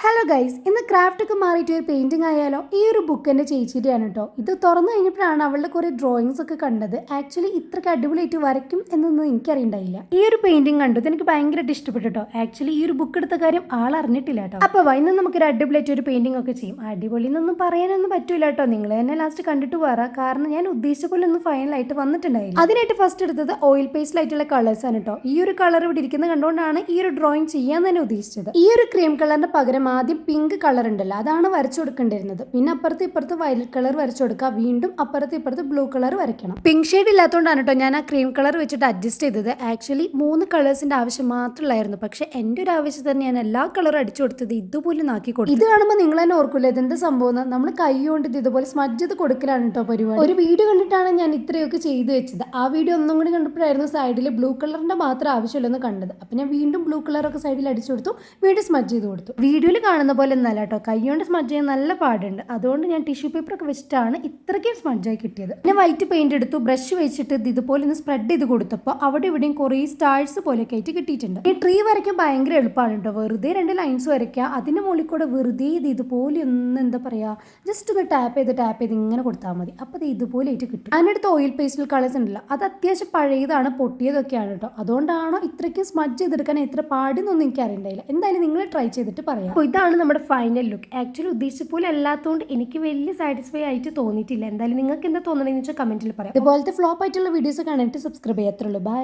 Hello guys, ഇന്ന് craft ഒക്കെ മാറിയിട്ട് ഒരു പെയിന്റിംഗ് ആയാലോ? ഈ ഒരു ബുക്ക് എൻ്റെ ചേച്ചിയുടെയാണ് കേട്ടോ. ഇത് തുറന്നു കഴിഞ്ഞപ്പോഴാണ് അവളുടെ കുറേ ഡ്രോയിങ്സ് ഒക്കെ കണ്ടത്. ആക്ച്വലി ഇത്രയ്ക്ക് അടിപൊളിയായിട്ട് വരയ്ക്കും എന്നൊന്നും എനിക്കറിയണ്ടായില്ല. ഈ ഒരു പെയിന്റിംഗ് കണ്ടു, ഇത് എനിക്ക് ഭയങ്കരമായിട്ട് ഇഷ്ടപ്പെട്ടു കേട്ടോ. ആക്ച്വലി ഈ ഒരു ബുക്ക് എടുത്ത കാര്യം ആൾ അറിഞ്ഞിട്ടില്ല കേട്ടോ. അപ്പോൾ ഇന്ന് നമുക്കൊരു അടിപൊളിയായിട്ട് ഒരു പെയിന്റിംഗ് ഒക്കെ ചെയ്യും. അടിപൊളി എന്നൊന്നും പറയാനൊന്നും പറ്റൂല കേട്ടോ. നിങ്ങൾ തന്നെ ലാസ്റ്റ് കണ്ടിട്ട് പോരാ, കാരണം ഞാൻ ഉദ്ദേശിച്ച പോലെ ഒന്നും ഫൈനലായിട്ട് വന്നിട്ടുണ്ടായില്ല. അതിനായിട്ട് ഫസ്റ്റ് എടുത്തത് ഓയിൽ പേസ്റ്റിൽ ആയിട്ടുള്ള കളേഴ്സ് ആണ് കേട്ടോ. ഈ ഒരു കളർ ഇവിടെ ഇരിക്കുന്നത് കണ്ടുകൊണ്ടാണ് ഈ ഒരു ഡ്രോയിങ് ചെയ്യാൻ തന്നെ ഉദ്ദേശിച്ചത്. ഈ ഒരു ക്രീം കളറിന്റെ പകരം ആദ്യം പിങ്ക് കളർ ഉണ്ടല്ലോ, അതാണ് വരച്ചു കൊടുക്കേണ്ടിരുന്നത്. പിന്നെ അപ്പുറത്ത് ഇപ്പുറത്ത് വയലറ്റ് കളർ വരച്ചു കൊടുക്കുക, വീണ്ടും അപ്പുറത്ത് ഇപ്പുറത്ത് ബ്ലൂ കളർ വരയ്ക്കണം. പിങ്ക് ഷെയ്ഡ് ഇല്ലാത്തതുകൊണ്ടാണ് കേട്ടോ ഞാൻ ആ ക്രീം കളർ വെച്ചിട്ട് അഡ്ജസ്റ്റ് ചെയ്തത്. ആക്ച്വലി 3 കളേഴ്സിന്റെ ആവശ്യം മാത്രമുള്ളായിരുന്നു, പക്ഷെ എൻ്റെ ഒരു ആവശ്യം തന്നെ ഞാൻ എല്ലാ കളറും അടിച്ചു കൊടുത്തത് ഇതുപോലെ നാക്കി കൊടുത്തു. ഇത് കാണുമ്പോൾ നിങ്ങൾ തന്നെ ഓർക്കൂല ഇതെന്ത് സംഭവം. നമ്മൾ കൈ കൊണ്ട് ഇതുപോലെ സ്മഡ്ജ് ചെയ്ത് കൊടുക്കലാണ് കേട്ടോ പരിപാടി. ഒരു വീഡിയോ കണ്ടിട്ടാണ് ഞാൻ ഇത്രയൊക്കെ ചെയ്തു വെച്ചത്. ആ വീഡിയോ ഒന്നും കൂടി കണ്ടപ്പോഴായിരുന്നു സൈഡിൽ ബ്ലൂ കളറിന്റെ മാത്രം ആവശ്യമുള്ളതെന്ന് കണ്ടത്. അപ്പൊ ഞാൻ വീണ്ടും ബ്ലൂ കളറൊക്കെ സൈഡിൽ അടിച്ചു കൊടുത്തു, വീണ്ടും സ്മഡ്ജ് ചെയ്ത് കൊടുത്തു. വീഡിയോയിൽ കാണുന്ന പോലെ ഒന്നല്ല കേട്ടോ, കൈകൊണ്ട് സ്മഡ്ജ് ചെയ്യാൻ നല്ല പാടുണ്ട്. അതുകൊണ്ട് ഞാൻ ടിഷ്യൂ പേപ്പർ ഒക്കെ വെച്ചിട്ടാണ് ഇത്രയ്ക്കും സ്മഡ്ജായി കിട്ടിയത്. പിന്നെ വൈറ്റ് പെയിന്റ് എടുത്തു, ബ്രഷ് വെച്ചിട്ട് ഇതുപോലെ ഒന്ന് സ്പ്രെഡ് ചെയ്ത് കൊടുത്തപ്പോൾ അവിടെ ഇവിടെയും കുറേ സ്റ്റാർസ് പോലെയൊക്കെ ആയിട്ട് കിട്ടിയിട്ടുണ്ട്. ഈ ട്രീ വരയ്ക്കാൻ ഭയങ്കര എളുപ്പമാണ് കേട്ടോ. വെറുതെ 2 ലൈൻസ് വരയ്ക്കുക, അതിന്റെ മുകളിൽ കൂടെ വെറുതെ ഇതുപോലെ ഒന്ന് എന്താ പറയാ, ജസ്റ്റ് ഒന്ന് ടാപ്പ് ചെയ്ത് ഇങ്ങനെ കൊടുത്താൽ മതി. അപ്പോൾ ഇത് ഇതുപോലെ ആയിട്ട് കിട്ടും. അതിനടുത്ത് ഓയിൽ പേസ്റ്റൽ കളേഴ്സ് ഉണ്ടല്ലോ, അത് അത്യാവശ്യം പഴയതാണ്, പൊട്ടിയതൊക്കെയാണ് കേട്ടോ. അതുകൊണ്ടാണോ ഇത്രയ്ക്ക് സ്മഡ്ജ് ചെയ്തെടുക്കാൻ എത്ര പാടിന്നൊന്നും എനിക്ക് അറിയണ്ടായില്ല. എന്തായാലും നിങ്ങൾ ട്രൈ ചെയ്തിട്ട് പറയാം. അപ്പോൾ ഇതാണ് നമ്മുടെ ഫൈനൽ ലുക്ക്. ആക്ച്വലി ഉദ്ദേശിച്ച പോലെ അല്ലാത്തതുകൊണ്ട് എനിക്ക് വലിയ സാറ്റിസ്ഫൈ ആയിട്ട് തോന്നിയിട്ടില്ല. എന്തായാലും നിങ്ങൾക്ക് എന്താ തോന്നണമെന്ന് വെച്ചാൽ കമന്റിൽ പറയാം. ഇതുപോലത്തെ ഫ്ലോപ്പ് ആയിട്ടുള്ള വീഡിയോസ് കാണാനായിട്ട് സബ്സ്ക്രൈബ് ചെയ്യാത്തുള്ളൂ. ബൈ.